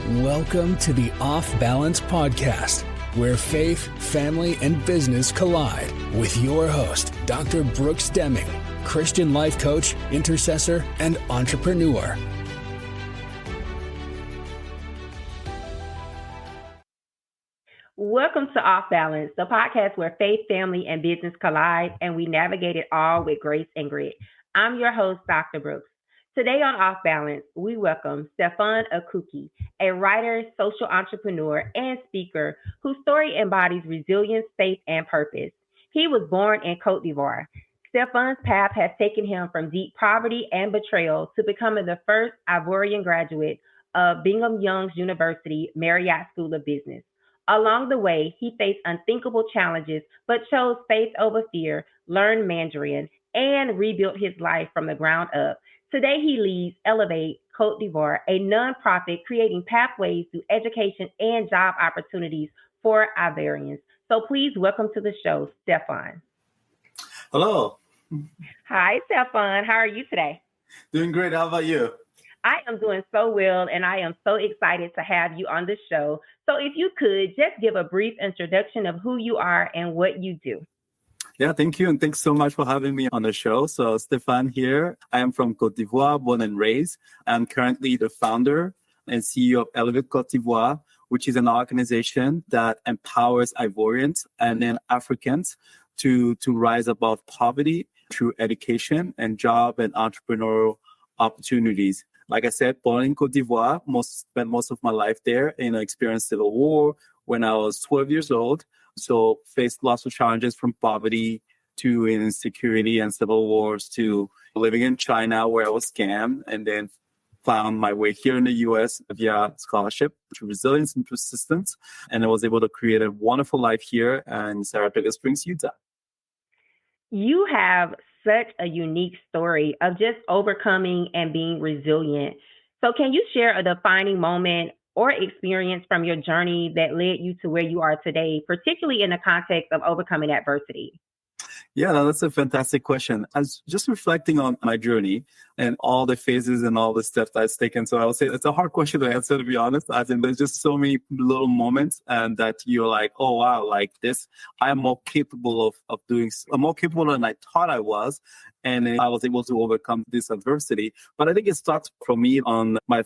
Welcome to the Off Balance Podcast, where faith, family, and business collide with your host, Dr. Brooks Deming, Christian life coach, intercessor, and entrepreneur. Welcome to Off Balance, the podcast where faith, family, and business collide, and we navigate it all with grace and grit. I'm your host, Dr. Brooks. Today on Off Balance, we welcome Stéphane Akoki, a writer, social entrepreneur, and speaker whose story embodies resilience, faith, and purpose. He was born in Côte d'Ivoire. Stéphane's path has taken him from deep poverty and betrayal to becoming the first Ivorian graduate of Brigham Young's University Marriott School of Business. Along the way, he faced unthinkable challenges, but chose faith over fear, learned Mandarin, and rebuilt his life from the ground up. Today, he leads Elevate Côte d'Ivoire, a nonprofit creating pathways to education and job opportunities for Ivorians. So please welcome to the show, Stéphane. Hello. Hi, Stéphane. How are you today? Doing great. How about you? I am doing so well, and I am so excited to have you on the show. So if you could just give a brief introduction of who you are and what you do. Yeah, thank you. And thanks so much for having me on the show. So Stéphane here. I am from Côte d'Ivoire, born and raised. I'm currently the founder and CEO of Elevate Côte d'Ivoire, which is an organization that empowers Ivorians and then Africans to rise above poverty through education and job and entrepreneurial opportunities. Like I said, born in Côte d'Ivoire, spent most of my life there, experienced civil war when I was 12 years old. So faced lots of challenges from poverty to insecurity and civil wars to living in China where I was scammed, and then found my way here in the U.S. via scholarship to resilience and persistence. And I was able to create a wonderful life here in Saratoga Springs, Utah. You have such a unique story of just overcoming and being resilient. So can you share a defining moment or experience from your journey that led you to where you are today, particularly in the context of overcoming adversity? Yeah, that's a fantastic question. I was just reflecting on my journey and all the phases and all the steps I've taken. So I would say it's a hard question to answer, to be honest. I think there's just so many little moments and that you're like, oh, wow, like this, I'm more capable of doing, I'm more capable than I thought I was. And I was able to overcome this adversity. But I think it starts for me on my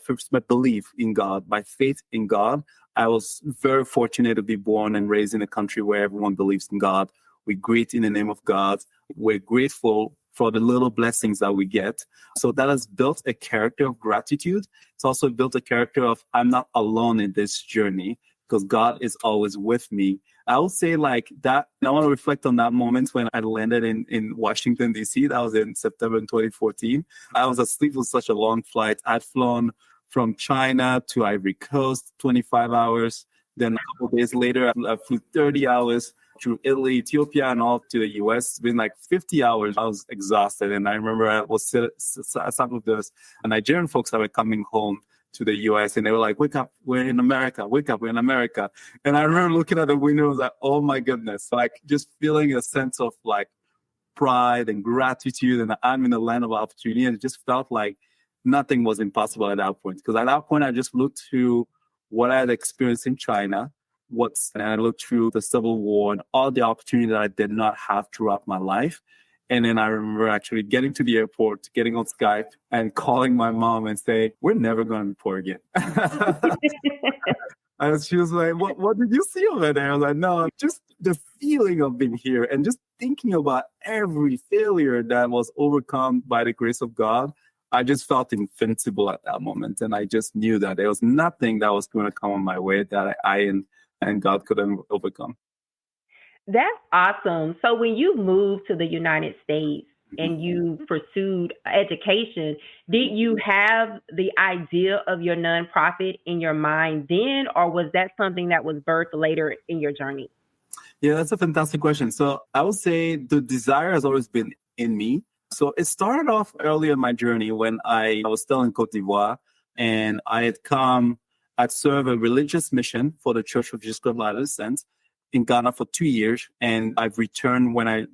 belief in God, my faith in God. I was very fortunate to be born and raised in a country where everyone believes in God. We greet in the name of God. We're grateful for the little blessings that we get. So that has built a character of gratitude. It's also built a character of I'm not alone in this journey because God is always with me. I would say like that. I want to reflect on that moment when I landed in Washington, D.C. That was in September 2014. I was asleep for such a long flight. I'd flown from China to Ivory Coast, 25 hours. Then a couple of days later, I flew 30 hours through Italy, Ethiopia, and all to the U.S. It's been like 50 hours. I was exhausted. And I remember I was some of those Nigerian folks that were coming home to the U.S. and they were like, wake up, we're in America. Wake up, we're in America. And I remember looking at the window and was like, oh my goodness, like just feeling a sense of like pride and gratitude. And I'm in the land of opportunity. And it just felt like nothing was impossible at that point. Because at that point, I just looked through what I had experienced in China, and I looked through the Civil War and all the opportunity that I did not have throughout my life. And then I remember actually getting to the airport, getting on Skype and calling my mom and saying, we're never going to be poor again. And she was like, what did you see over there? I was like, no, just the feeling of being here and just thinking about every failure that was overcome by the grace of God. I just felt invincible at that moment. And I just knew that there was nothing that was going to come on my way that I and God couldn't overcome. That's awesome. So when you moved to the United States and you pursued education, did you have the idea of your nonprofit in your mind then, or was that something that was birthed later in your journey? Yeah, that's a fantastic question. So I would say the desire has always been in me. So it started off early in my journey when I was still in Côte d'Ivoire and I'd served a religious mission for the Church of Jesus Christ of Latter-day Saints in Ghana for 2 years. And I've returned when I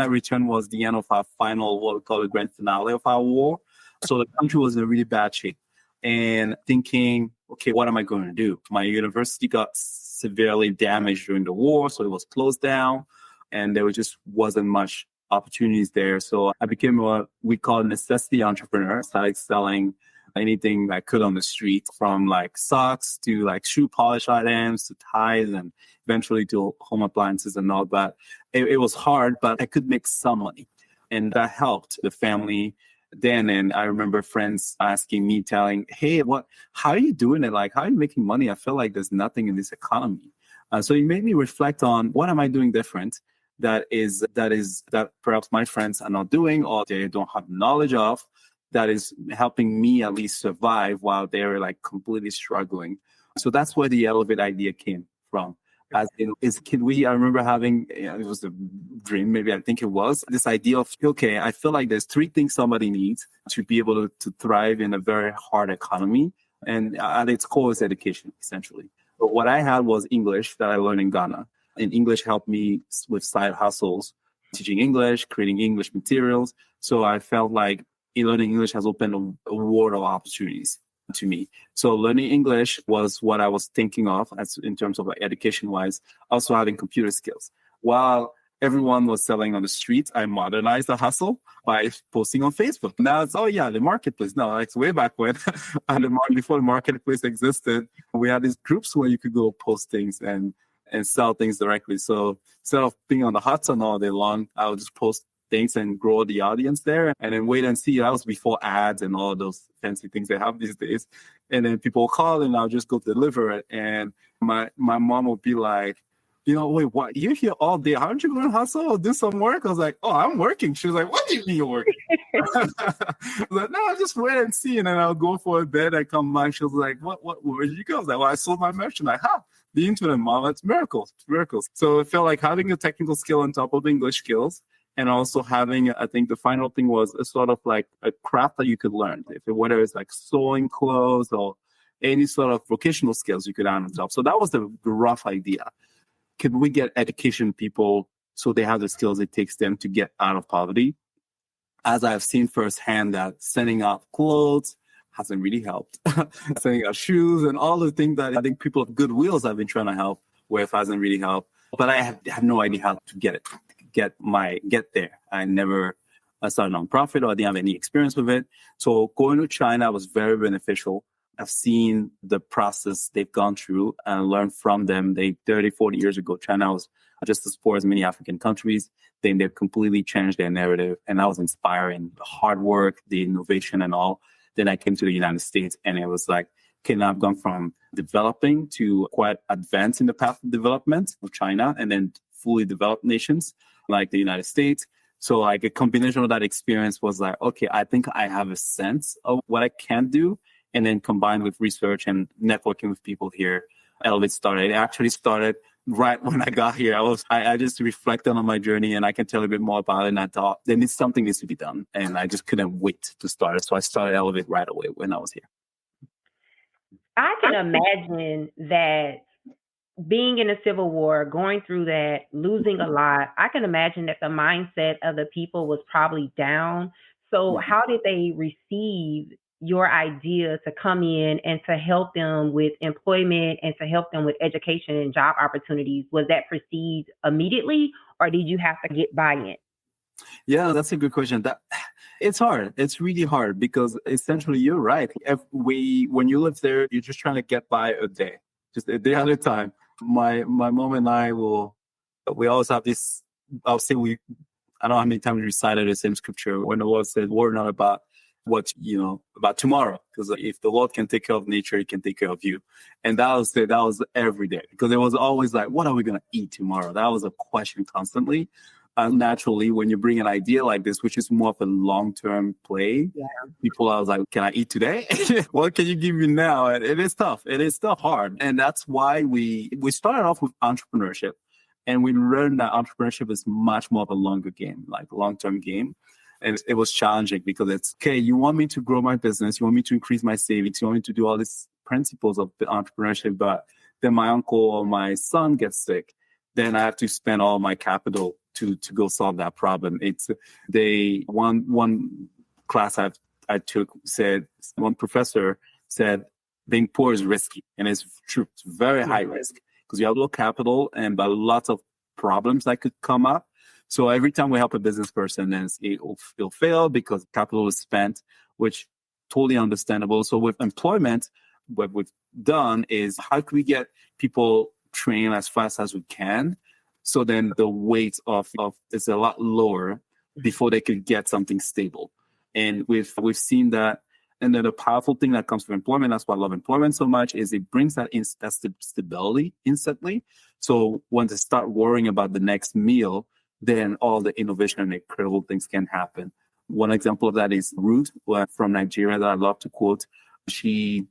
returned was the end of our final, what we call the grand finale of our war. So the country was in a really bad shape. And thinking, okay, what am I going to do? My university got severely damaged during the war, so it was closed down, and there just wasn't much opportunities there. So I became what we call a necessity entrepreneur. Started selling anything I could on the street, from like socks to like shoe polish items to ties, and eventually to home appliances and all that. It was hard, but I could make some money, and that helped the family then. And I remember friends asking me, telling, hey, how are you doing it? Like, how are you making money? I feel like there's nothing in this economy. So it made me reflect on, what am I doing different that perhaps my friends are not doing, or they don't have knowledge of, that is helping me at least survive while they're like completely struggling. So that's where the Elevate idea came from. I remember having, it was a dream, maybe I think it was, this idea of, okay, I feel like there's 3 things somebody needs to be able to thrive in a very hard economy. And at its core is education, essentially. But what I had was English that I learned in Ghana. And English helped me with side hustles, teaching English, creating English materials. So I felt like learning English has opened a world of opportunities to me. So learning English was what I was thinking of as in terms of education-wise. Also having computer skills. While everyone was selling on the streets, I modernized the hustle by posting on Facebook. Now it's, the marketplace. No, it's way back when, before the marketplace existed, we had these groups where you could go post things and sell things directly. So instead of being on the hot sun all day long, I would just post things and grow the audience there, and then wait and see. That was before ads and all those fancy things they have these days. And then people will call and I'll just go deliver it. And my mom will be like, wait, what? You're here all day. Aren't you going to hustle or do some work? I was like, I'm working. She was like, what do you mean you're working? I was like, no, I'll just wait and see. And then I'll go for a bed. I come back. She was like, where did you go? I was like, well, I sold my merchandise. The internet, mom, it's miracles. So it felt like having a technical skill on top of the English skills, and also having, I think the final thing was a sort of like a craft that you could learn, whether it's like sewing clothes or any sort of vocational skills you could add on top. So that was the rough idea. Can we get education people so they have the skills it takes them to get out of poverty? As I've seen firsthand, that sending out clothes hasn't really helped. Sending out shoes and all the things that I think people of goodwills have been trying to help with hasn't really helped. But I have no idea how to get there. I never started a nonprofit, or I didn't have any experience with it. So going to China was very beneficial. I've seen the process they've gone through and learned from them. 30, 40 years ago, China was just as poor as many African countries. Then they've completely changed their narrative. And that was inspiring. The hard work, the innovation and all. Then I came to the United States, and it was like, okay, now I've gone from developing to quite advanced in the path of development of China, and then fully developed nations like the United States. So like a combination of that experience was like, okay, I think I have a sense of what I can do. And then combined with research and networking with people here, Elevate started. It actually started right when I got here. I just reflected on my journey, and I can tell a bit more about it. And I thought something needs to be done. And I just couldn't wait to start it. So I started Elevate right away when I was here. I can imagine that being in a civil war, going through that, losing a lot, I can imagine that the mindset of the people was probably down. So how did they receive your idea to come in and to help them with employment and to help them with education and job opportunities? Was that perceived immediately, or did you have to get buy-in? Yeah, that's a good question. It's hard. It's really hard because essentially you're right. When you live there, you're just trying to get by a day, just a day at a time. My mom and I we always have this, I'll say I don't know how many times we recited the same scripture when the Lord said, worry not about about tomorrow, because if the Lord can take care of nature, He can take care of you. And that was every day, because it was always like, what are we going to eat tomorrow? That was a question constantly. And naturally, when you bring an idea like this, which is more of a long-term play, people are like, can I eat today? What can you give me now? And it is tough. It is still hard. And that's why we started off with entrepreneurship. And we learned that entrepreneurship is much more of a longer game, like a long-term game. And it was challenging because it's, okay, you want me to grow my business, you want me to increase my savings, you want me to do all these principles of the entrepreneurship, but then my uncle or my son gets sick. Then I have to spend all my capital to go solve that problem. It's one class I took said, one professor said, being poor is risky, and it's true. It's very high risk because you have low capital and but lots of problems that could come up. So every time we help a business person, then it'll fail because capital is spent, which totally understandable. So with employment, what we've done is how can we get people trained as fast as we can? So then the weight of is a lot lower before they could get something stable. And we've seen that. And then the powerful thing that comes from employment, that's why I love employment so much, is it brings that stability instantly. So when they start worrying about the next meal, then all the innovation and incredible things can happen. One example of that is Ruth from Nigeria that I love to quote. She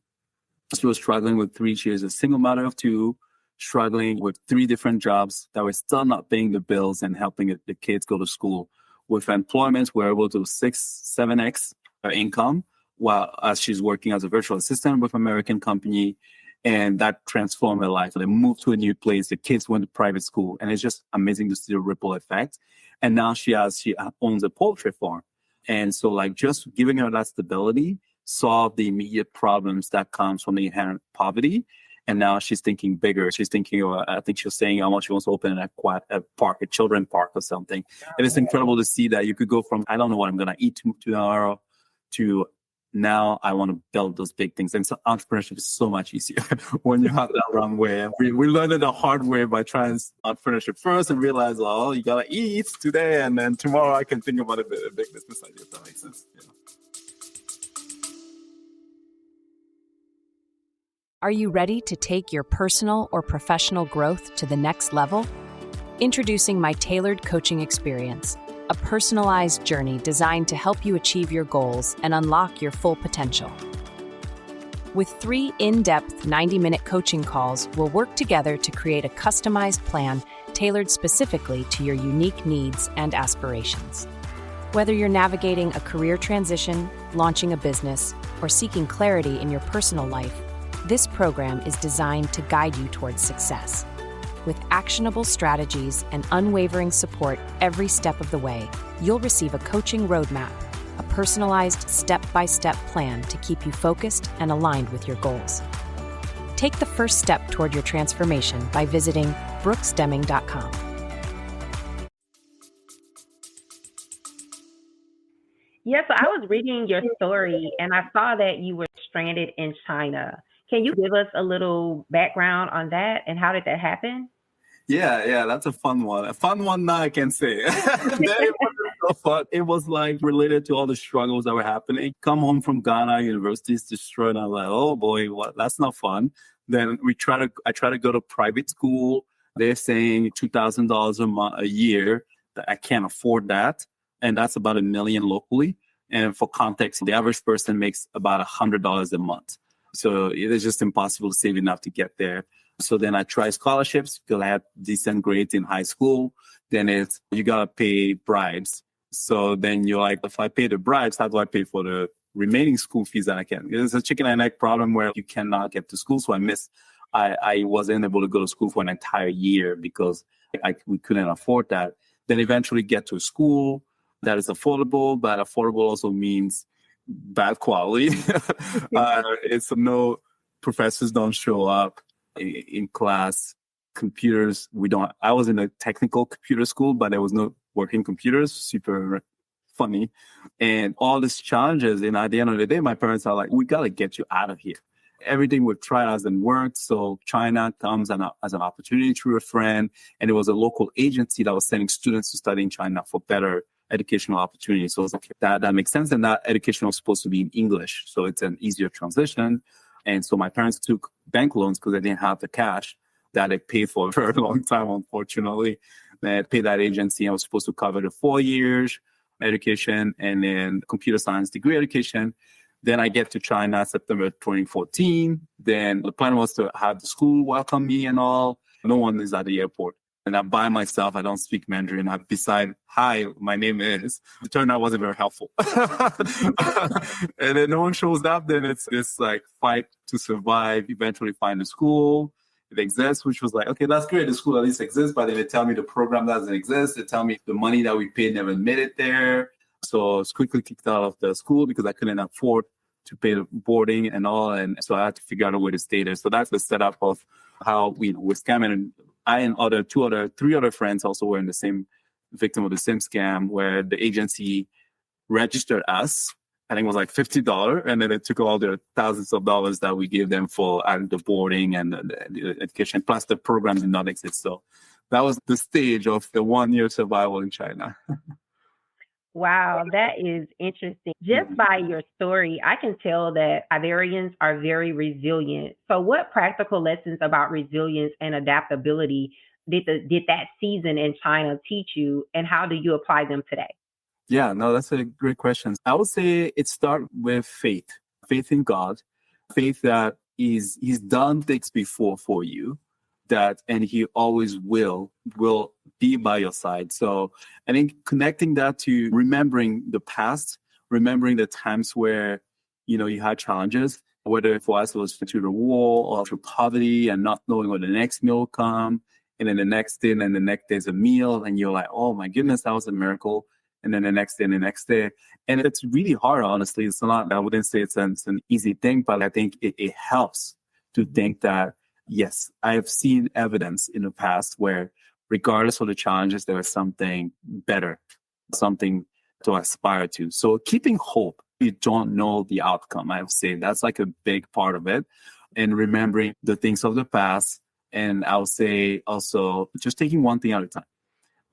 was struggling with 3 years, a single mother of 2, struggling with 3 different jobs that were still not paying the bills and helping the kids go to school. With employment, we're able to 6-7x her income, while as she's working as a virtual assistant with an American company, and that transformed her life. They moved to a new place. The kids went to private school, and it's just amazing to see the ripple effect. And now she owns a poultry farm, and so like just giving her that stability solved the immediate problems that comes from the inherent poverty. And now she's thinking bigger. She's thinking, I think she was saying how much she wants to open a park, a children's park or something. And it's incredible to see that you could go from, I don't know what I'm going to eat tomorrow to now I want to build those big things. And so entrepreneurship is so much easier when you have that wrong way. We learned it the hard way by trying entrepreneurship first and realize, oh, you got to eat today. And then tomorrow I can think about a big business idea, if that makes sense. Yeah. Are you ready to take your personal or professional growth to the next level? Introducing my tailored coaching experience, a personalized journey designed to help you achieve your goals and unlock your full potential. With 3 in-depth 90-minute coaching calls, we'll work together to create a customized plan tailored specifically to your unique needs and aspirations. Whether you're navigating a career transition, launching a business, or seeking clarity in your personal life, this program is designed to guide you towards success. With actionable strategies and unwavering support every step of the way, you'll receive a coaching roadmap, a personalized step-by-step plan to keep you focused and aligned with your goals. Take the first step toward your transformation by visiting brooksdeming.com. Yeah, so I was reading your story and I saw that you were stranded in China. Can you give us a little background on that and how did that happen? Yeah, that's a fun one. A fun one now I can say. It was so fun. It was like related to all the struggles that were happening. Come home from Ghana, university's destroyed. I'm like, oh boy, what? That's not fun. Then I try to go to private school. They're saying $2,000 a year. That I can't afford that. And that's about $1 million locally. And for context, the average person makes about $100 a month. So it's just impossible to save enough to get there. So then I tried scholarships because I had decent grades in high school. Then you got to pay bribes. So then you're like, if I pay the bribes, how do I pay for the remaining school fees that I can? It's a chicken and egg problem where you cannot get to school. So I wasn't able to go to school for an entire year because we couldn't afford that. Then eventually get to a school that is affordable, but affordable also means bad quality. It's no professors don't show up in class. Computers, I was in a technical computer school, but there was no working computers. Super funny. And all these challenges. And at the end of the day, my parents are like, we got to get you out of here. Everything we've tried hasn't worked. So China comes as an opportunity through a friend. And it was a local agency that was sending students to study in China for better educational opportunities. So okay, that makes sense. And that education was supposed to be in English. So it's an easier transition. And so my parents took bank loans because they didn't have the cash that they paid for a very long time, unfortunately. They paid that agency. I was supposed to cover the 4 years education and then computer science degree education. Then I get to China September 2014. Then the plan was to have the school welcome me and all. No one is at the airport. And I'm by myself. I don't speak Mandarin. I decide, hi, my name is. It turned out wasn't very helpful. And then no one shows up. Then it's this like fight to survive, eventually find a school. It exists, which was like, okay, that's great. The school at least exists. But then they tell me the program doesn't exist. They tell me the money that we paid never made it there. So I was quickly kicked out of the school because I couldn't afford to pay the boarding and all. And so I had to figure out a way to stay there. So that's the setup of how we're scamming. And I and three other friends also were in the same victim of the same scam, where the agency registered us. I think it was like $50, and then it took all the thousands of dollars that we gave them for the boarding and the education, plus the program did not exist. So that was the stage of the 1 year survival in China. Wow, that is interesting. Just by your story, I can tell that Iberians are very resilient. So what practical lessons about resilience and adaptability did that season in China teach you, and how do you apply them today? Yeah, no, that's a great question. I would say it starts with faith in God, faith that He's done things before for you, and He always will be by your side. So I think connecting that to remembering the past, remembering the times where, you had challenges, whether for us it was through the war or through poverty and not knowing when the next meal will come, and then the next day, and then the next day's a meal, and you're like, oh my goodness, that was a miracle. And then the next day and the next day. And it's really hard, honestly. It's not, I wouldn't say it's an easy thing, but I think it helps to think that, yes, I have seen evidence in the past where regardless of the challenges, there is something better, something to aspire to. So keeping hope, you don't know the outcome. I would say that's like a big part of it. And remembering the things of the past. And I would say also just taking one thing at a time.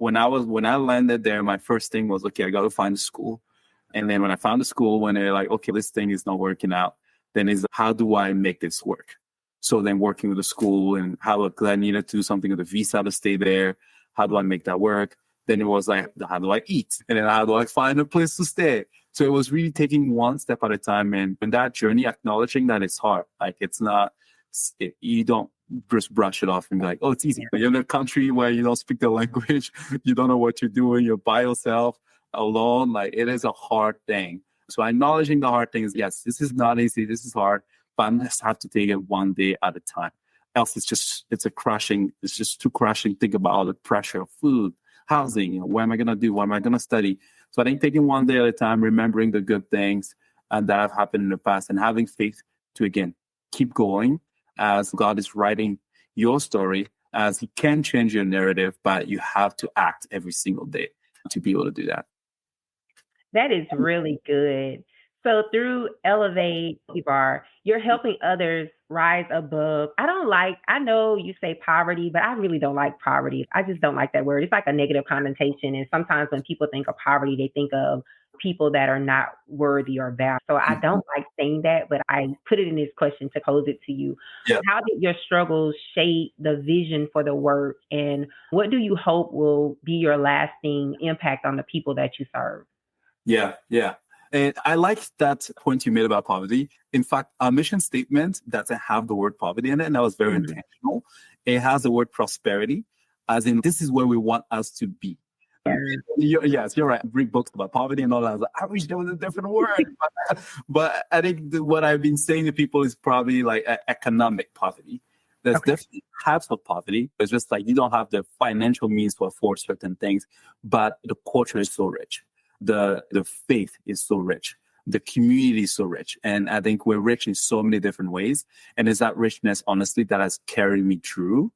When I landed there, my first thing was, okay, I got to find a school. And then when I found a school, when they're like, okay, this thing is not working out, then it's how do I make this work? So then working with the school and how I needed to do something with the visa to stay there. How do I make that work? Then it was like, how do I eat? And then how do I find a place to stay? So it was really taking one step at a time. And in that journey, acknowledging that it's hard. Like it's not, you don't just brush it off and be like, oh, it's easy. You're in a country where you don't speak the language, you don't know what you're doing, you're by yourself, alone. Like it is a hard thing. So acknowledging the hard things, yes, this is not easy, this is hard, but I just have to take it one day at a time. Else it's just too crushing. Think about all the pressure of food, housing, what am I going to do? What am I going to study? So I think taking one day at a time, remembering the good things and that have happened in the past, and having faith to, again, keep going as God is writing your story, as He can change your narrative, but you have to act every single day to be able to do that. That is really good. So through Elevate, you're helping others rise above. I know you say poverty, but I really don't like poverty. I just don't like that word. It's like a negative connotation. And sometimes when people think of poverty, they think of people that are not worthy or valued. So I don't like saying that, but I put it in this question to pose it to you. Yeah. How did your struggles shape the vision for the work? And what do you hope will be your lasting impact on the people that you serve? Yeah. And I like that point you made about poverty. In fact, our mission statement doesn't have the word poverty in it, and that was very intentional. It has the word prosperity, as in this is where we want us to be. Yes, you're right. I read books about poverty and all that. I was like, I wish there was a different word. But I think what I've been saying to people is probably like economic poverty. There's definitely types of poverty. It's just like you don't have the financial means to afford certain things, but the culture is so rich. The faith is so rich. The community is so rich. And I think we're rich in so many different ways. And it's that richness, honestly, that has carried me through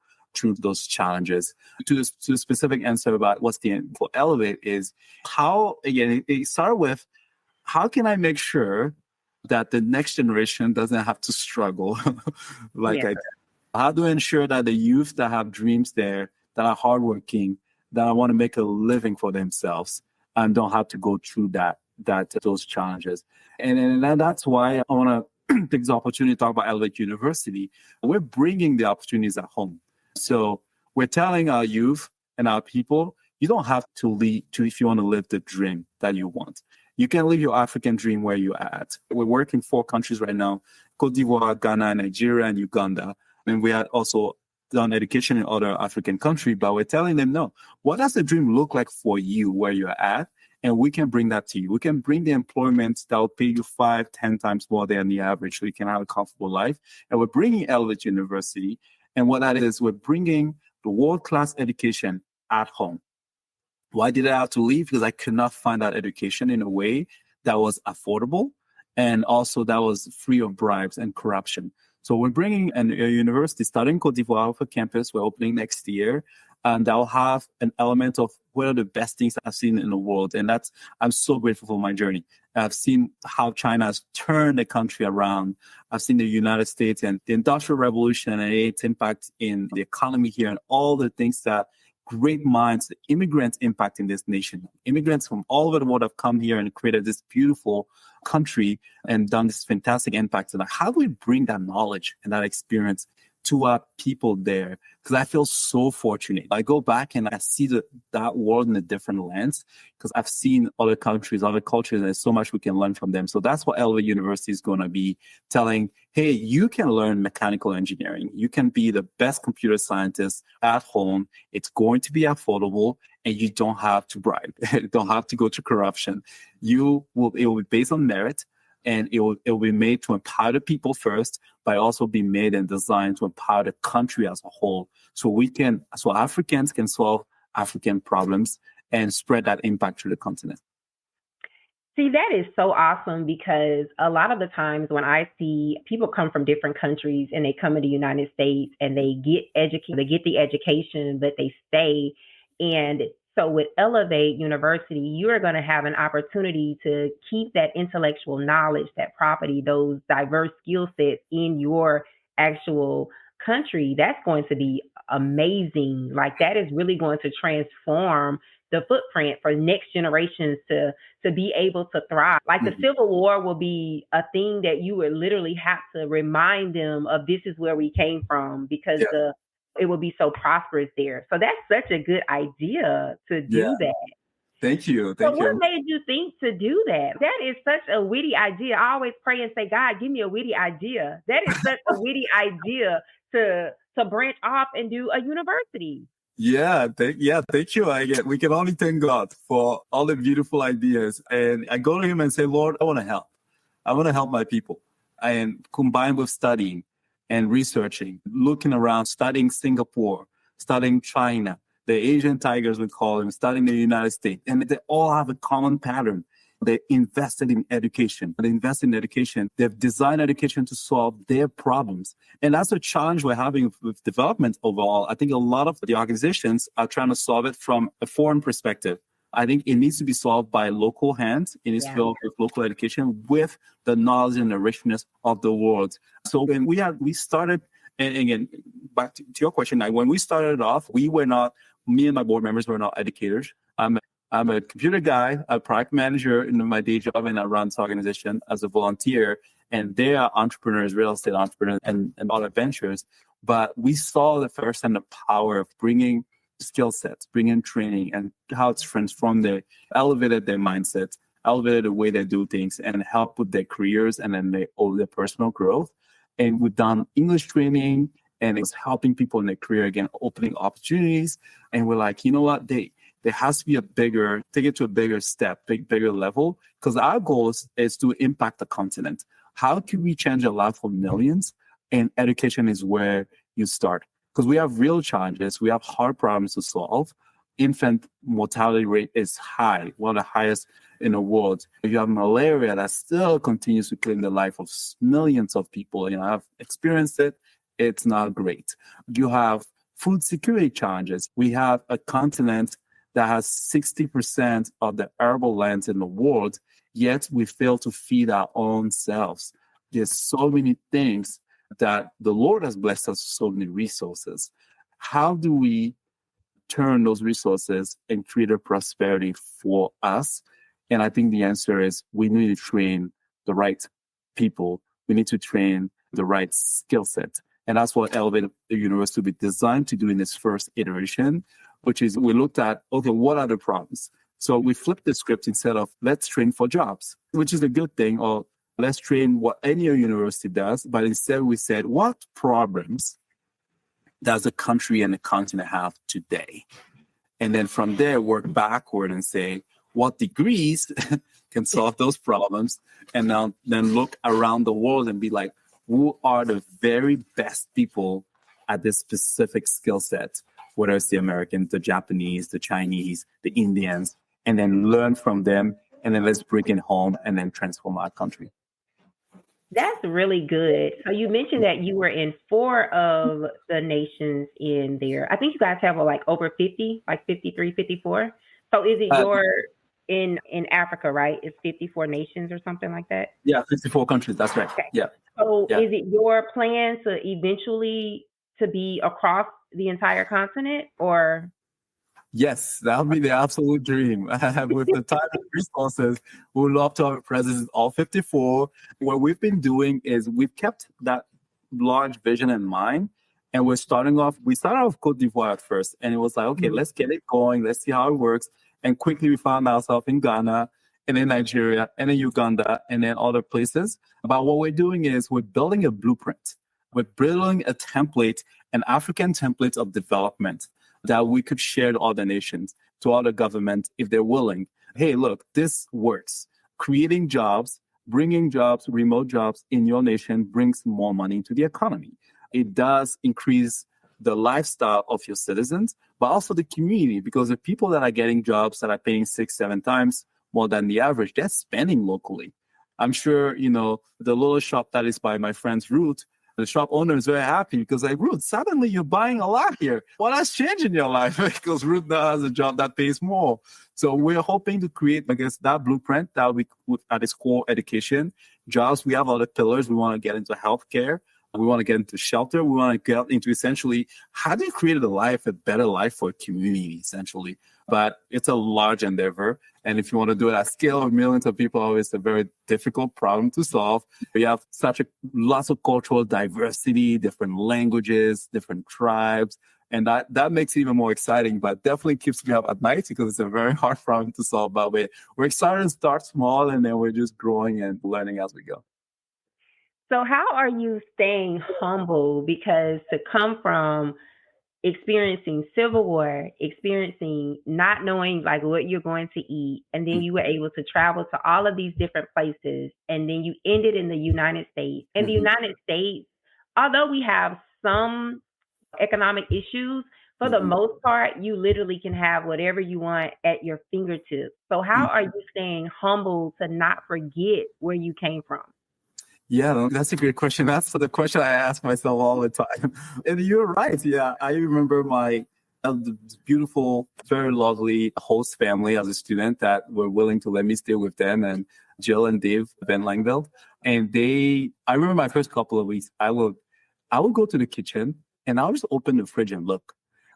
those challenges. To the specific answer about what's the end for Elevate is how, again, it started with how can I make sure that the next generation doesn't have to struggle I did? How do I ensure that the youth that have dreams there, that are hardworking, that want to make a living for themselves, and don't have to go through those challenges. And that's why I want to take this opportunity to talk about Elevate University. We're bringing the opportunities at home. So we're telling our youth and our people, you don't have to lead to if you want to live the dream that you want. You can live your African dream where you're at. We're working 4 countries right now: Cote d'Ivoire, Ghana, Nigeria, and Uganda. And we had also done education in other African countries, but we're telling them, no, what does the dream look like for you where you're at? And we can bring that to you. We can bring the employment that will pay you 5-10 times more than the average so you can have a comfortable life. And we're bringing Elevate University. And what that is, we're bringing the world-class education at home. Why did I have to leave? Because I could not find that education in a way that was affordable And also that was free of bribes and corruption. So we're bringing a university starting Côte d'Ivoire for campus. We're opening next year. And that will have an element of what are the best things I've seen in the world. And I'm so grateful for my journey. I've seen how China has turned the country around. I've seen the United States and the Industrial Revolution and its impact in the economy here and all the things that great minds, immigrants impact in this nation. Immigrants from all over the world have come here and created this beautiful country and done this fantastic impact. And how do we bring that knowledge and that experience to our people there? Because I feel so fortunate. I go back and I see that world in a different lens because I've seen other countries, other cultures, and there's so much we can learn from them. So that's what Elevate University is going to be telling, hey, you can learn mechanical engineering. You can be the best computer scientist at home. It's going to be affordable and you don't have to bribe. You don't have to go to corruption. It will be based on merit. And it will be made to empower the people first, but also be made and designed to empower the country as a whole. So Africans can solve African problems and spread that impact to the continent. See, that is so awesome because a lot of the times when I see people come from different countries and they come to the United States and they get educated, they get the education, but they stay. And so with Elevate University, you are going to have an opportunity to keep that intellectual knowledge, that property, those diverse skill sets in your actual country. That's going to be amazing. Like that is really going to transform the footprint for next generations to be able to thrive. Like the Civil War will be a thing that you would literally have to remind them of this is where we came from because it will be so prosperous there. So that's such a good idea to do that. Thank you. So what made you think to do that? That is such a witty idea. I always pray and say, God, give me a witty idea. That is such a witty idea to branch off and do a university. Thank you. We can only thank God for all the beautiful ideas. And I go to him and say, Lord, I want to help. I want to help my people. And combined with studying and researching, looking around, studying Singapore, studying China, the Asian tigers, we call them, studying the United States. And they all have a common pattern. They invested in education. They've designed education to solve their problems. And that's a challenge we're having with development overall. I think a lot of the organizations are trying to solve it from a foreign perspective. I think it needs to be solved by local hands. It needs to be solved with local education with the knowledge and the richness of the world. So when we started, and again, back to your question, when we started off, me and my board members were not educators. I'm a computer guy, a product manager in my day job, and I run this organization as a volunteer. And they are entrepreneurs, real estate entrepreneurs, and other ventures. But we saw the first and the power of bringing skill sets, bringing training, and how it's transformed elevated their mindset, elevated the way they do things, and help with their careers and then their personal growth. And we've done English training, and it's helping people in their career again, opening opportunities. And we're like, you know what? There has to be take it to a bigger step, bigger level, because our goal is to impact the continent. How can we change the life of millions? And education is where you start. Because we have real challenges. We have hard problems to solve. Infant mortality rate is high, one of the highest in the world. You have malaria that still continues to claim the life of millions of people. I've experienced it. It's not great. You have food security challenges. We have a continent that has 60% of the arable lands in the world, yet we fail to feed our own selves. There's so many things that the Lord has blessed us with, so many resources. How do we turn those resources and create a prosperity for us? And I think the answer is we need to train the right people. We need to train the right skill set. And that's what Elevate University will be designed to do in its first iteration, which is we looked at, okay, what are the problems? So we flipped the script instead of let's train for jobs, which is a good thing, or let's train what any university does. But instead we said, what problems does the country and the continent have today? And then from there, work backward and say, what degrees can solve those problems? And then look around the world and be like, who are the very best people at this specific skill set? Whether it's the Americans, the Japanese, the Chinese, the Indians, and then learn from them. And then let's bring it home and then transform our country. That's really good. So you mentioned that you were in 4 of the nations in there. I think you guys have like over 50, like 53, 54. So is it Uh, your in Africa, right? It's 54 nations or something like that? yeah, 54 countries. That's right. Okay. Yeah. So Yeah. is it your plan to eventually to be across the entire continent or Yes, that would be the absolute dream. With the time and resources, we would love to have a presence in all 54. What we've been doing is we've kept that large vision in mind. And we started off Cote d'Ivoire at first. And it was like, okay, let's get it going. Let's see how it works. And quickly we found ourselves in Ghana and in Nigeria and in Uganda and then other places. But what we're doing is we're building a blueprint. We're building a template, an African template of development that we could share to other nations, to other governments, if they're willing. Hey, look, this works. Creating jobs, bringing jobs, remote jobs in your nation brings more money into the economy. It does increase the lifestyle of your citizens, but also the community, because the people that are getting jobs that are paying 6, 7 times more than the average, they're spending locally. I'm sure, the little shop that is by my friend's Ruth, the shop owner is very happy because, like, Ruth, suddenly you're buying a lot here. What has changed in your life? Because Ruth now has a job that pays more. So we're hoping to create, I guess, that blueprint that we put at its core: education, jobs. We have other pillars. We want to get into healthcare. We want to get into shelter. We want to get into essentially how do you create a better life for a community, essentially. But it's a large endeavor. And if you want to do it at scale of millions of people, it's a very difficult problem to solve. We have lots of cultural diversity, different languages, different tribes. And that makes it even more exciting, but definitely keeps me up at night because it's a very hard problem to solve. But we're excited to start small, and then we're just growing and learning as we go. so how are you staying humble? Because to come from experiencing civil war, experiencing not knowing like what you're going to eat, and then you were able to travel to all of these different places, and then you ended in the United States. In the United States, although we have some economic issues, for the most part, you literally can have whatever you want at your fingertips. So how are you staying humble to not forget where you came from? Yeah, that's a great question. That's the question I ask myself all the time. And you're right. Yeah, I remember my beautiful, very lovely host family as a student that were willing to let me stay with them, and Jill and Dave Van Langveld. And I remember my first couple of weeks, I would go to the kitchen and I would just open the fridge and look.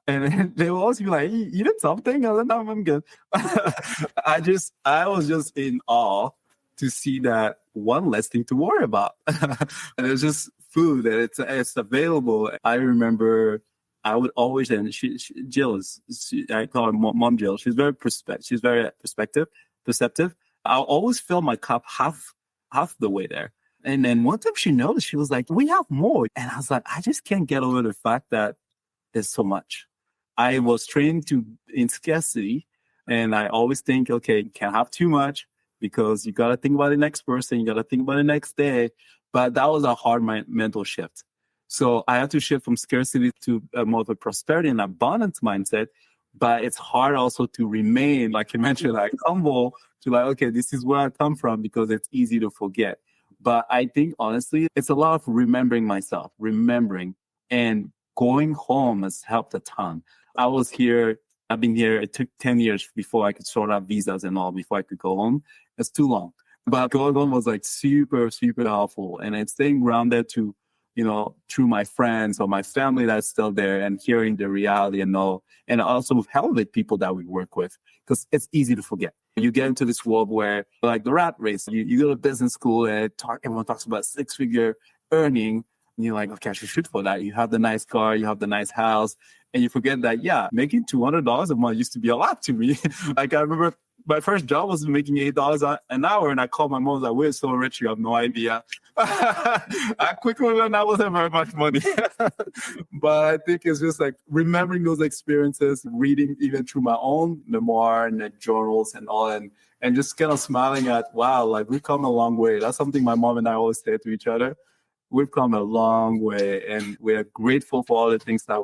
And they will always be like, you did something? I was like, no, I'm good. I was just in awe to see that one less thing to worry about. And it's just food and it's available. I remember I would always, and Jill I call her Mom Jill. She's very perceptive. I'll always fill my cup half the way there. And then one time she noticed, she was like, we have more. And I was like, I just can't get over the fact that there's so much. I was trained in scarcity, and I always think, okay, can't have too much, because you got to think about the next person, you got to think about the next day. But that was a hard mental shift. So I had to shift from scarcity to more of a prosperity and abundance mindset. But it's hard also to remain, like you mentioned, like humble to like, okay, this is where I come from, because it's easy to forget. But I think, honestly, it's a lot of remembering, and going home has helped a ton. I've been here. It took 10 years before I could sort out visas and all, before I could go home. It's too long. But going home was like super, super helpful. And it's staying grounded to, through my friends or my family that's still there, and hearing the reality and all. And also with Elevate people that we work with, because it's easy to forget. You get into this world where, like the rat race, you go to business school and everyone talks about 6-figure earning. And you're like, okay, I should shoot for that. You have the nice car, you have the nice house, and you forget that, yeah, making $200 a month used to be a lot to me. Like, I remember my first job was making $8 an hour, and I called my mom, I was like, we're so rich, you have no idea. I quickly learned that wasn't very much money. But I think it's just like remembering those experiences, reading even through my own memoir and the journals and all, and just kind of smiling at, wow, like we've come a long way. That's something my mom and I always say to each other. We've come a long way, and we're grateful for all the things that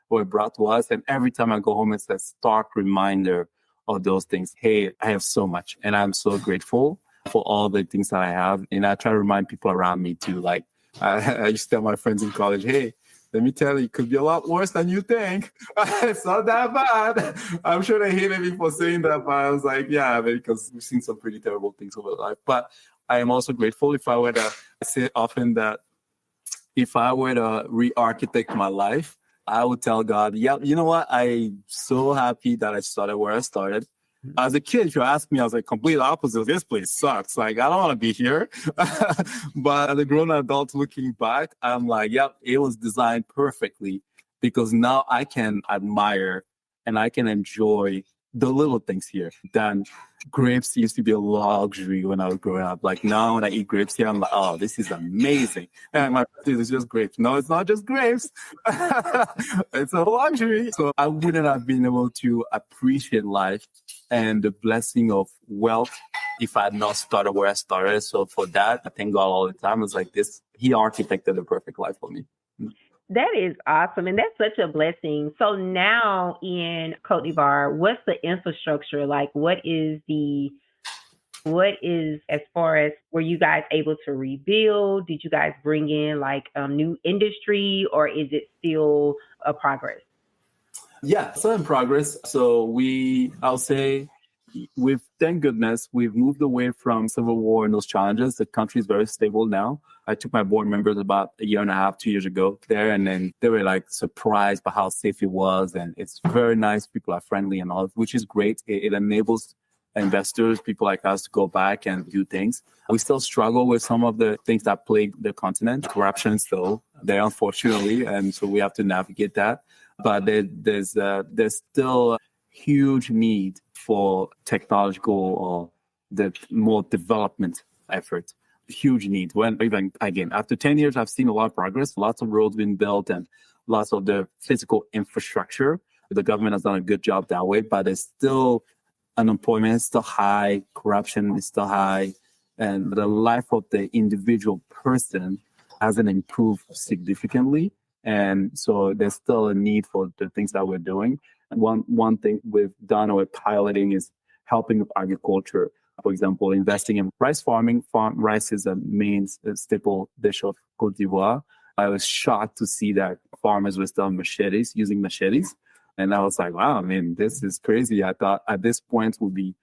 were brought to us. And every time I go home, it's a stark reminder of those things. Hey, I have so much, and I'm so grateful. for all the things that I have. And I try to remind people around me too. Like I used to tell my friends in college, hey, let me tell you, it could be a lot worse than you think. It's not that bad. I'm sure they hated me for saying that, but I was like, yeah, because we've seen some pretty terrible things over life. But I am also grateful. If I were to, I say often that if I were to re-architect my life, I would tell God, yeah, you know what? I'm so happy that I started where I started. As a kid, if you ask me, I was like complete opposite. This place sucks. Like, I don't want to be here. But as a grown adult looking back, I'm like, yep, it was designed perfectly because now I can admire and I can enjoy the little things here. Then grapes used to be a luxury when I was growing up. Like now when I eat grapes here, I'm like, oh, this is amazing. And my it's just grapes. No, it's not just grapes. It's a luxury. So I wouldn't have been able to appreciate life and the blessing of wealth if I had not started where I started. So for that, I thank God all the time. It's like this, he architected the perfect life for me. That is awesome. And that's such a blessing. So now in Côte d'Ivoire, what's the infrastructure like? What is as far as were you guys able to rebuild? Did you guys bring in like new industry or is it still a progress? Yeah, still in progress. So I'll say thank goodness, we've moved away from civil war and those challenges. The country is very stable now. I took my board members about a year and a half, 2 years ago there, and then they were like surprised by how safe it was. And it's very nice. People are friendly and all, which is great. It enables investors, people like us to go back and do things. We still struggle with some of the things that plague the continent. Corruption is still there, unfortunately. And so we have to navigate that. But there's still a huge need for technological or the more development effort. Huge need. When even again, after 10 years, I've seen a lot of progress, lots of roads being built and lots of the physical infrastructure. The government has done a good job that way, but there's still unemployment is still high, corruption is still high, and the life of the individual person hasn't improved significantly. And so there's still a need for the things that we're doing. And one thing we've done or we're piloting is helping with agriculture. For example, investing in rice farming. Rice is a main staple dish of Côte d'Ivoire. I was shocked to see that farmers were still using machetes. And I was like, wow, I mean, this is crazy. I thought at this point we'll be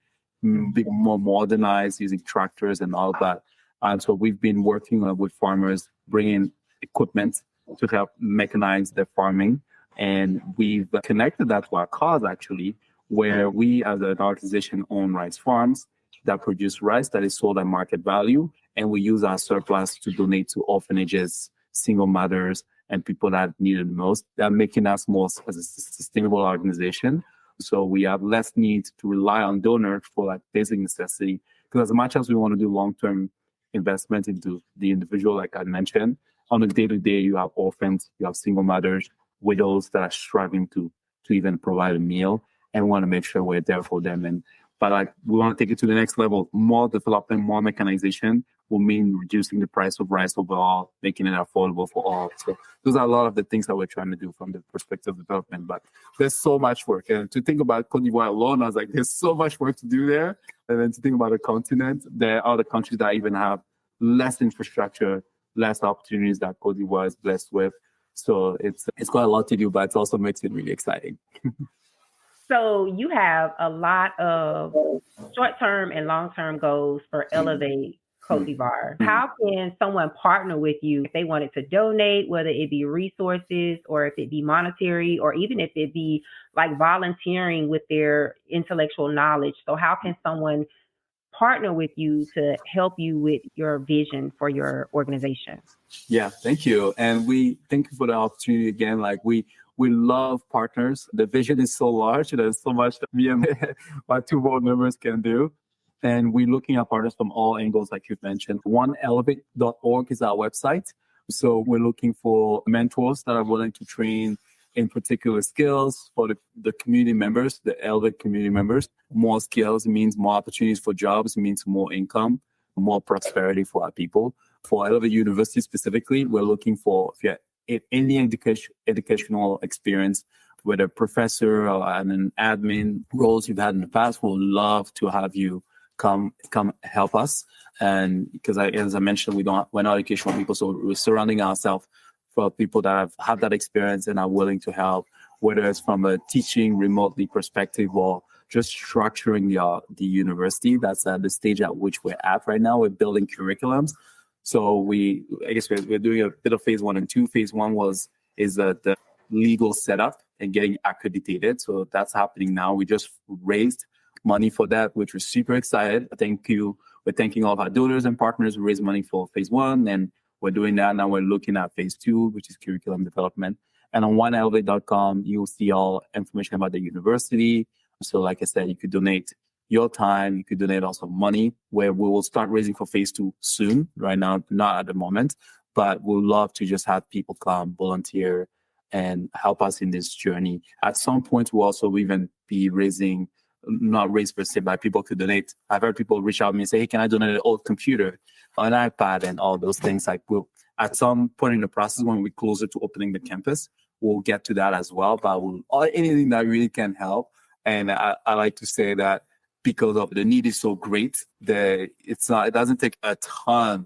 more modernized using tractors and all that. And so we've been working with farmers, bringing equipment to help mechanize their farming. And we've connected that to our cause, actually, where we as an organization own rice farms that produce rice that is sold at market value. And we use our surplus to donate to orphanages, single mothers, and people that need it the most. They're making us more as a sustainable organization. So we have less need to rely on donors for like basic necessity. Because as much as we want to do long-term investment into the individual, like I mentioned, on a day-to-day, you have orphans, you have single mothers, widows that are struggling to even provide a meal, and we want to make sure we're there for them. But like we want to take it to the next level. More development, more mechanization will mean reducing the price of rice overall, making it affordable for all. So those are a lot of the things that we're trying to do from the perspective of development. But there's so much work. And to think about Côte d'Ivoire alone, I was like, there's so much work to do there. And then to think about the continent, there are other countries that even have less infrastructure, less opportunities that Côte d'Ivoire is blessed with. So it's got a lot to do, but it also makes it really exciting. So you have a lot of short-term and long-term goals for Elevate Côte d'Ivoire. How can someone partner with you if they wanted to donate, whether it be resources or if it be monetary or even if it be like volunteering with their intellectual knowledge? So how can someone partner with you to help you with your vision for your organization? Yeah, thank you. And we thank you for the opportunity again. Like we love partners. The vision is so large. There's so much that me and my two board members can do. And we're looking at partners from all angles, like you've mentioned. Elevate.org is our website. So we're looking for mentors that are willing to train in particular skills for the community members, the Elevate community members. More skills means more opportunities for jobs, means more income, more prosperity for our people. For Elevate University specifically, we're looking for any educational experience, whether professor or an admin roles you've had in the past. We'll love to have you come help us. And because as I mentioned, we're not educational people, so we're surrounding ourselves for people that have that experience and are willing to help, whether it's from a teaching remotely perspective or just structuring the university. That's the stage at which we're at right now. We're building curriculums. So we're doing a bit of phase 1 and 2. Phase 1 is the legal setup and getting accredited. So that's happening now. We just raised money for that, which we're super excited. Thank you. We're thanking all of our donors and partners who raised money for phase 1, and we're doing that. Now we're looking at phase 2, which is curriculum development. And on oneelevate.com, you'll see all information about the university. So like I said, you could donate your time, you could donate also money, where we will start raising for phase 2 soon. Right now, not at the moment, but we'd love to just have people come, volunteer, and help us in this journey. At some point, we'll also even be raising, not raise per se, but people could donate. I've heard people reach out to me and say, hey, can I donate an old computer, an iPad, and all those things? Like, we'll, at some point in the process, when we're closer to opening the campus, we'll get to that as well. But anything that really can help. And I like to say that because of the need is so great, that it doesn't take a ton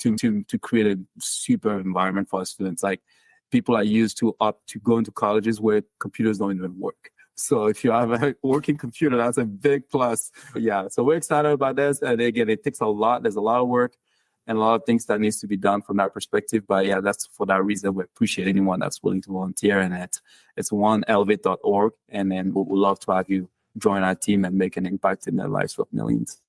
to create a super environment for our students. Like, people are used to go into colleges where computers don't even work. So if you have a working computer, that's a big plus. Yeah, so we're excited about this. And again, it takes a lot. There's a lot of work and a lot of things that needs to be done from that perspective. But yeah, that's for that reason. We appreciate anyone that's willing to volunteer. And it's oneelevate.org. And then we'd love to have you join our team and make an impact in the lives of millions.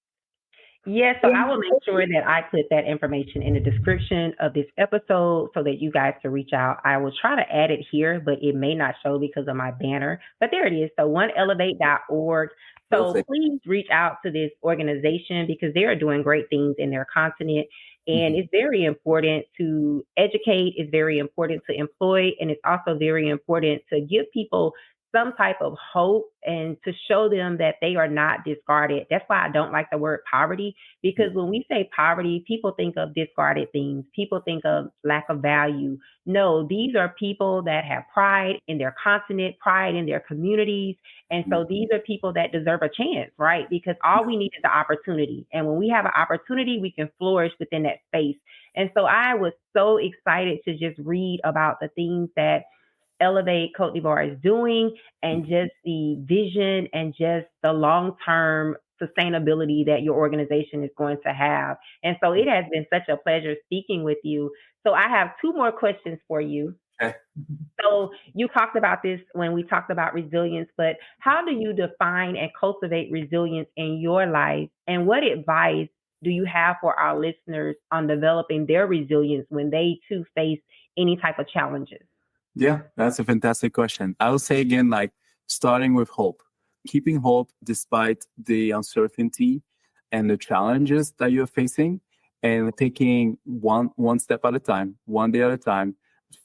Yes, so I will make sure that I put that information in the description of this episode so that you guys can reach out. I will try to add it here, but it may not show because of my banner. But there it is. So oneelevate.org. So Perfect. Please reach out to this organization because they are doing great things in their continent. And It's very important to educate. It's very important to employ. And it's also very important to give people some type of hope and to show them that they are not discarded. That's why I don't like the word poverty, because when we say poverty, people think of discarded things. People think of lack of value. No, these are people that have pride in their continent, pride in their communities. And so these are people that deserve a chance, right? Because all we need is the opportunity. And when we have an opportunity, we can flourish within that space. And so I was so excited to just read about the things that Elevate Côte d'Ivoire is doing, and just the vision and just the long-term sustainability that your organization is going to have. And so it has been such a pleasure speaking with you. So I have 2 more questions for you. Okay. So you talked about this when we talked about resilience, but how do you define and cultivate resilience in your life? And what advice do you have for our listeners on developing their resilience when they too face any type of challenges? Yeah, that's a fantastic question. I would say again, like, starting with hope, keeping hope despite the uncertainty and the challenges that you're facing, and taking one step at a time, one day at a time,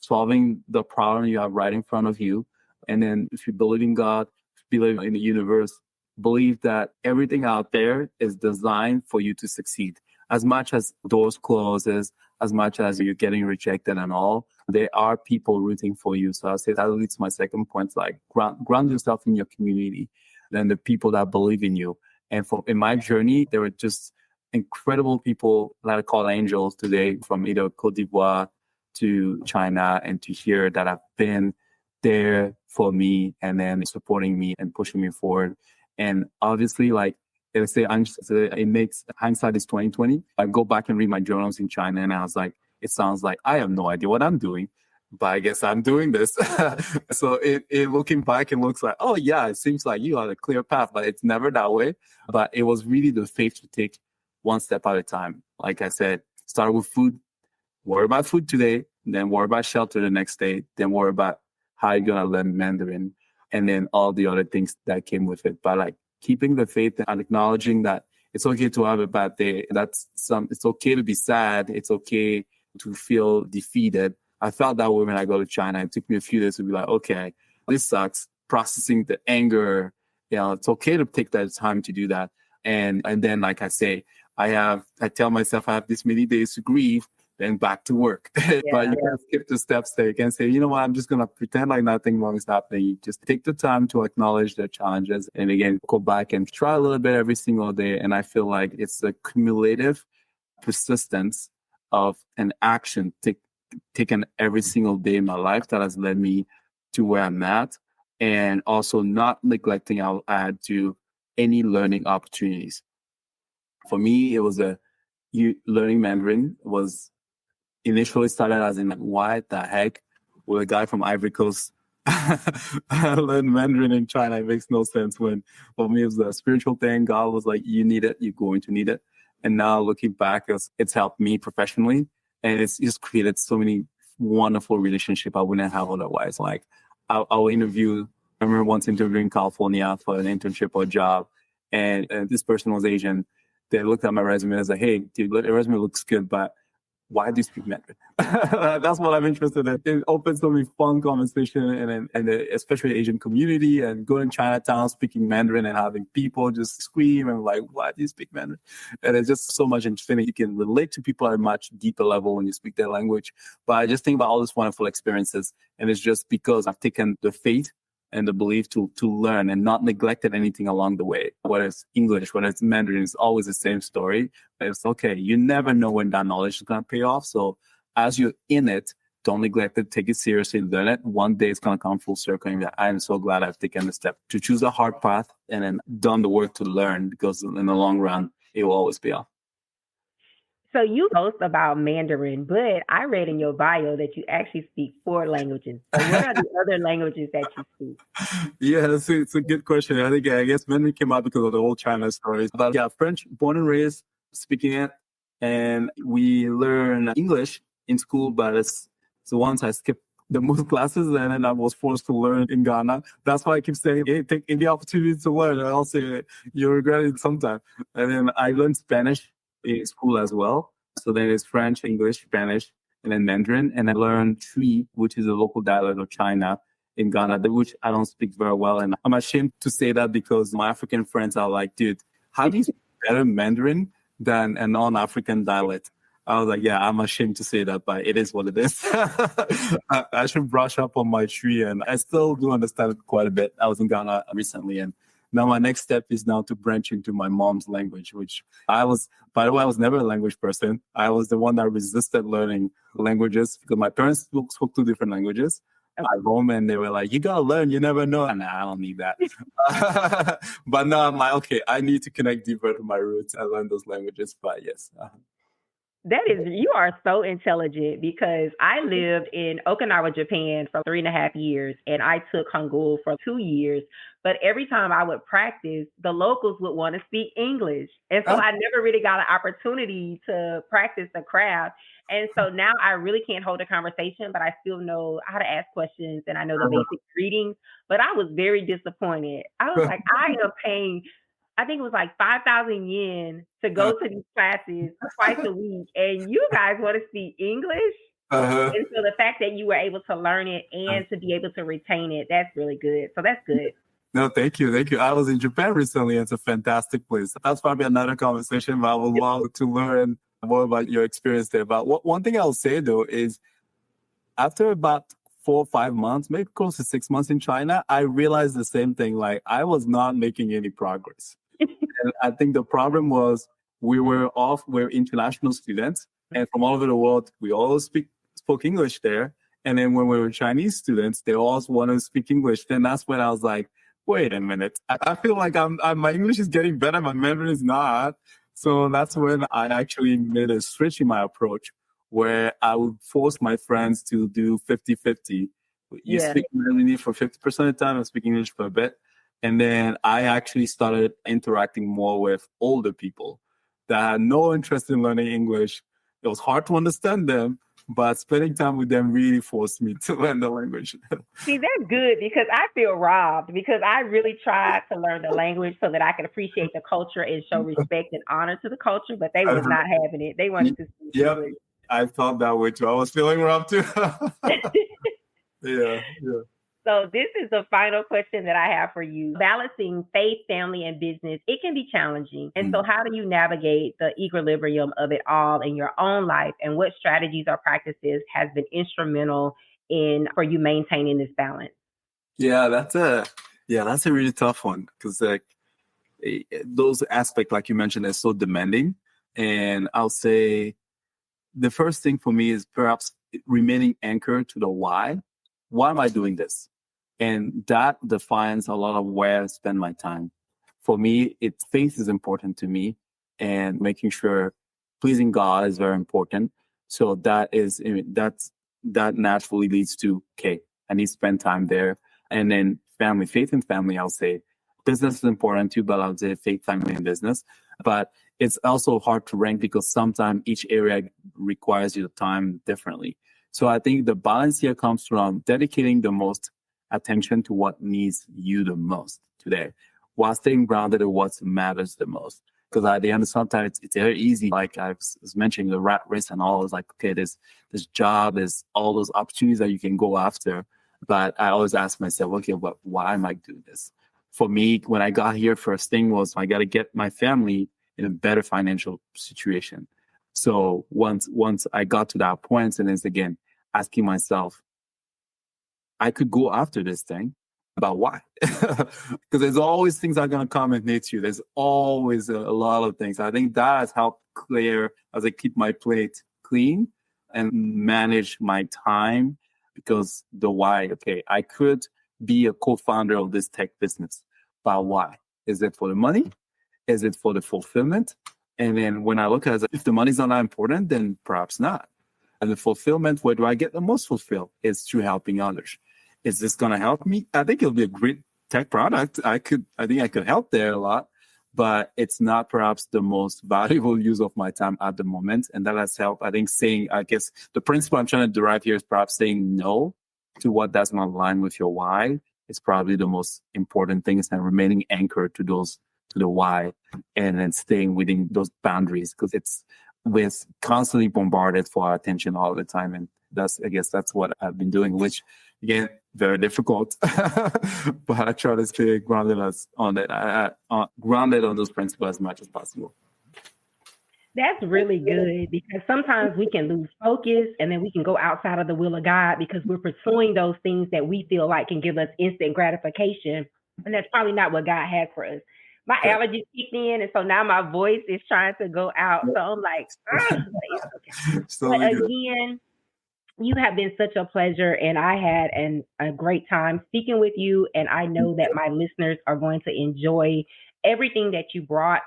solving the problem you have right in front of you. And then if you believe in God, believe in the universe, believe that everything out there is designed for you to succeed. As much as doors closes, as much as you're getting rejected and all, there are people rooting for you. So I'll say that leads to my second point, like ground yourself in your community, then the people that believe in you. And in my journey, there were just incredible people that I call angels today, from either Côte d'Ivoire to China and to here, that have been there for me and then supporting me and pushing me forward. And obviously, like, let's say it makes hindsight is 2020. I go back and read my journals in China, and I was like, it sounds like I have no idea what I'm doing, but I guess I'm doing this. So it looking back, it looks like, oh yeah, it seems like you have a clear path, but it's never that way. But it was really the faith to take one step at a time. Like I said, start with food, worry about food today, then worry about shelter the next day, then worry about how you're going to learn Mandarin, and then all the other things that came with it. But like, keeping the faith and acknowledging that it's okay to have a bad day. It's okay to be sad. It's okay to feel defeated. I felt that way when I go to China. It took me a few days to be like, okay, this sucks. Processing the anger, it's okay to take that time to do that. And then, like I say, I tell myself I have this many days to grieve, then back to work. But you can't skip the steps there. You can say, you know what, I'm just going to pretend like nothing wrong is happening. You just take the time to acknowledge the challenges and again, go back and try a little bit every single day. And I feel like it's a cumulative persistence of an action taken every single day in my life that has led me to where I'm at. And also not neglecting I'll add to any learning opportunities. For me, it was learning Mandarin was initially started as in like, why the heck will a guy from Ivory Coast learn Mandarin in China? It makes no sense. When for me it was a spiritual thing. God was like, you need it, you're going to need it. And now looking back, it's helped me professionally, and it's just created so many wonderful relationships I wouldn't have otherwise. Like I'll interview. I remember once interviewing in California for an internship or a job, and this person was Asian. They looked at my resume and was like, hey, dude, your resume looks good, but why do you speak Mandarin? That's what I'm interested in. It opens so many fun conversation and especially Asian community, and going to Chinatown speaking Mandarin and having people just scream and like, why do you speak Mandarin? And it's just so much interesting. You can relate to people at a much deeper level when you speak their language. But I just think about all these wonderful experiences, and it's just because I've taken the faith and the belief to learn and not neglected anything along the way. Whether it's English, whether it's Mandarin, it's always the same story. But it's okay. You never know when that knowledge is going to pay off. So as you're in it, don't neglect it, take it seriously, learn it. One day it's going to come full circle. And I'm so glad I've taken the step to choose a hard path and then done the work to learn, because in the long run, it will always pay off. So you boast about Mandarin, but I read in your bio that you actually speak 4 languages. So what are the other languages that you speak? Yeah, it's a good question. I guess Mandarin came out because of the whole China stories. But yeah, French, born and raised, speaking it. And we learn English in school, but it's the ones I skipped the most classes, and then I was forced to learn in Ghana. That's why I keep saying, hey, take any opportunity to learn. I'll say you'll regret it sometime. And then I learned Spanish in school as well. So then it's French, English, Spanish, and then Mandarin. And I learned Twi, which is a local dialect of China in Ghana, which I don't speak very well. And I'm ashamed to say that because my African friends are like, dude, how do you speak better Mandarin than a non-African dialect? I was like, yeah, I'm ashamed to say that, but it is what it is. I should brush up on my Twi, and I still do understand it quite a bit. I was in Ghana recently, and now my next step is now to branch into my mom's language, which by the way, I was never a language person. I was the one that resisted learning languages because my parents spoke 2 different languages at home, and they were like, you got to learn, you never know. And I don't need that. But now I'm like, okay, I need to connect deeper to my roots and learn those languages. But yes. You are so intelligent, because I lived in Okinawa, Japan for 3.5 years, and I took Hangul for 2 years. But every time I would practice, the locals would want to speak English. And so I never really got an opportunity to practice the craft. And so now I really can't hold a conversation, but I still know how to ask questions, and I know the basic greetings. But I was very disappointed. I was like, I am paying, I think it was like 5,000 yen to go to these classes twice a week, and you guys want to speak English? And so the fact that you were able to learn it and to be able to retain it, that's really good. So that's good. No, thank you. Thank you. I was in Japan recently. It's a fantastic place. That's probably another conversation, but I would love to learn more about your experience there. But one thing I'll say, though, is after about 4 or 5 months, maybe close to 6 months in China, I realized the same thing. Like, I was not making any progress. And I think the problem was we're international students, and from all over the world, we all spoke English there. And then when we were Chinese students, they all wanted to speak English. Then that's when I was like, wait a minute. I feel like my English is getting better, my Mandarin is not. So that's when I actually made a switch in my approach, where I would force my friends to do 50-50. You speak Mandarin for 50% of the time, I speak English for a bit. And then I actually started interacting more with older people that had no interest in learning English. It was hard to understand them, but spending time with them really forced me to learn the language. See, that's good, because I feel robbed, because I really tried to learn the language so that I could appreciate the culture and show respect and honor to the culture, but they was not having it. They wanted to speak English. I felt that way too. I was feeling robbed too. Yeah. So this is the final question that I have for you. Balancing faith, family, and business, it can be challenging. And so how do you navigate the equilibrium of it all in your own life? And what strategies or practices has been instrumental for you maintaining this balance? Yeah, that's a really tough one, because those aspects, like you mentioned, are so demanding. And I'll say the first thing for me is perhaps remaining anchored to the why. Why am I doing this? And that defines a lot of where I spend my time. For me, faith is important to me, and making sure pleasing God is very important. So that naturally leads to, okay, I need to spend time there. And then family, faith and family, I'll say business is important too, but I'll say faith, family, and business. But it's also hard to rank because sometimes each area requires you time differently. So I think the balance here comes from dedicating the most attention to what needs you the most today, while staying grounded in what matters the most. Because at the end, sometimes it's very easy, like I was mentioning, the rat race and all. It's like, okay, this job, there's all those opportunities that you can go after. But I always ask myself, okay, why am I doing this? For me, when I got here, first thing was I got to get my family in a better financial situation. So once I got to that point, and it's again asking myself, I could go after this thing, but why? Because there's always things that are going to come and hit you. There's always a lot of things. I think that has helped clear as I keep my plate clean and manage my time, because the why, okay, I could be a co-founder of this tech business, but why? Is it for the money? Is it for the fulfillment? And then when I look at it, if the money's not that important, then perhaps not. And the fulfillment, where do I get the most fulfilled? It's through helping others. Is this going to help me? I think it'll be a great tech product. I think I could help there a lot, but it's not perhaps the most valuable use of my time at the moment. And that has helped. I think I guess the principle I'm trying to derive here is perhaps saying no to what does not align with your why. It's probably the most important thing, is remaining anchored to the why, and then staying within those boundaries, because we're constantly bombarded for our attention all the time. And that's what I've been doing, which again, very difficult, but I try to stay grounded grounded on those principles as much as possible. That's really good, because sometimes we can lose focus, and then we can go outside of the will of God because we're pursuing those things that we feel like can give us instant gratification. And that's probably not what God has for us. My allergies kicked in, and so now my voice is trying to go out. So I'm like, but it's okay. But again, you have been such a pleasure, and I had a great time speaking with you. And I know that my listeners are going to enjoy everything that you brought.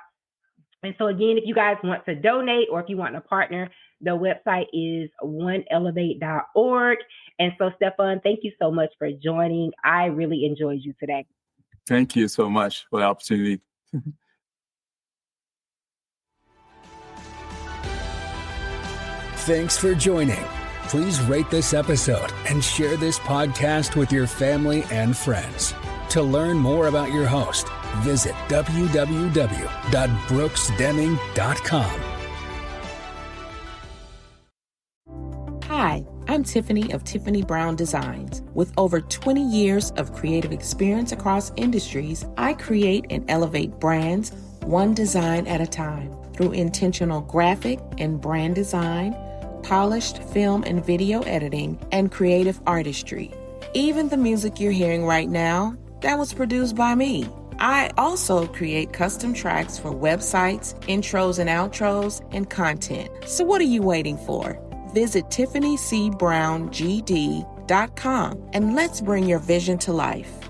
And so again, if you guys want to donate, or if you want to partner, the website is oneelevate.org. And so, Stéphane, thank you so much for joining. I really enjoyed you today. Thank you so much for the opportunity. Thanks for joining. Please rate this episode and share this podcast with your family and friends. To learn more about your host, visit www.brooksdeming.com. Hi, I'm Tiffany of Tiffany Brown Designs. With over 20 years of creative experience across industries, I create and elevate brands one design at a time through intentional graphic and brand design, polished film and video editing, and creative artistry. Even the music you're hearing right now, that was produced by me. I also create custom tracks for websites, intros and outros, and content. So what are you waiting for? Visit TiffanyCBrownGD.com and let's bring your vision to life.